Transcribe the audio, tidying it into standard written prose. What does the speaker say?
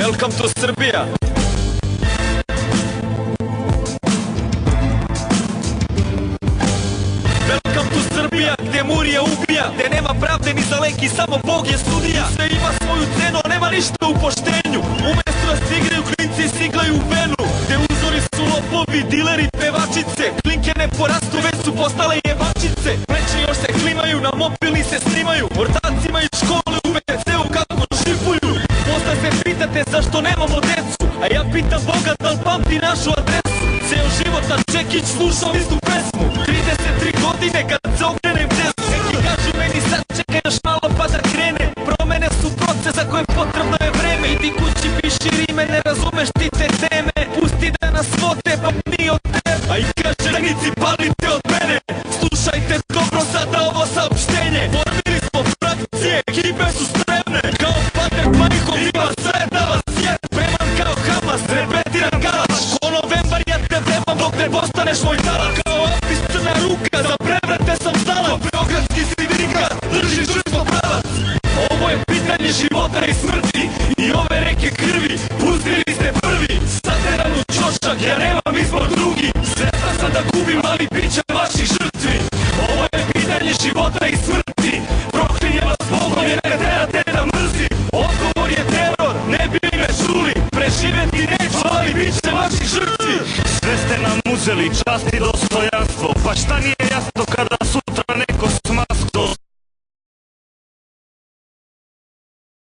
Welcome to Srbija. Welcome to Srbija, gdje murija ubija, gdje nema pravde ni za lek i samo Bog je sudija. Sve ima svoju cenu, a nema ništa u poštenju. Umesto da se igraju klinci i siglaju u venu, gdje uzori su lopovi, dileri, pevačice. Klinke ne porastu, već su postale jebačice. Pleće još se klimaju, na mobilni se snimaju. Ortacima iz škole u WC-u kako šipuju. Posle se pitate zašto nemamo decu, a ja pitam Boga da li pamti našu adresu. Ceo život na Čekić slušao istu pesmu, 33 godine kad se okrenem desu. Neki kažu meni sad čekaj još malo pa da krene. Promene su proces za koje potrebno je vreme. Idi kući piši rime, ne razumeš ti te teme. Pusti da nas vode pa ni od tebe. A i kaže ranici palite od mene. Slušajte dobro sada ovo saopštenje. Formili smo frakcije, ekipe su spremne. Kao Pater Majko ima sve da vas je. Spreman kao Hamas, repetiran galaš. Ko Novembar ja te vremam dok ne postaneš moj talak. Kao Apis crna ruka, za prevrate sam stala. Beogradski sindikat, drži čvrsto pravac. Ovo je pitanje života i smrti i ove reke krvi. Pustili ste prvi, sateran u čošak, ja nemam izbor drugi. Svestan sam da gubim, ali bit će vaših žrtvi. Ovo je pitanje života i smrti. Proklinje vas Bogom jer ne terate da mrzim. Odgovor je teror, ne bi me čuli. Preživeti neću, ali bit će vaših žrtvi. Sve ste nam uzeli, čast i dostojanstvo. Pa šta nije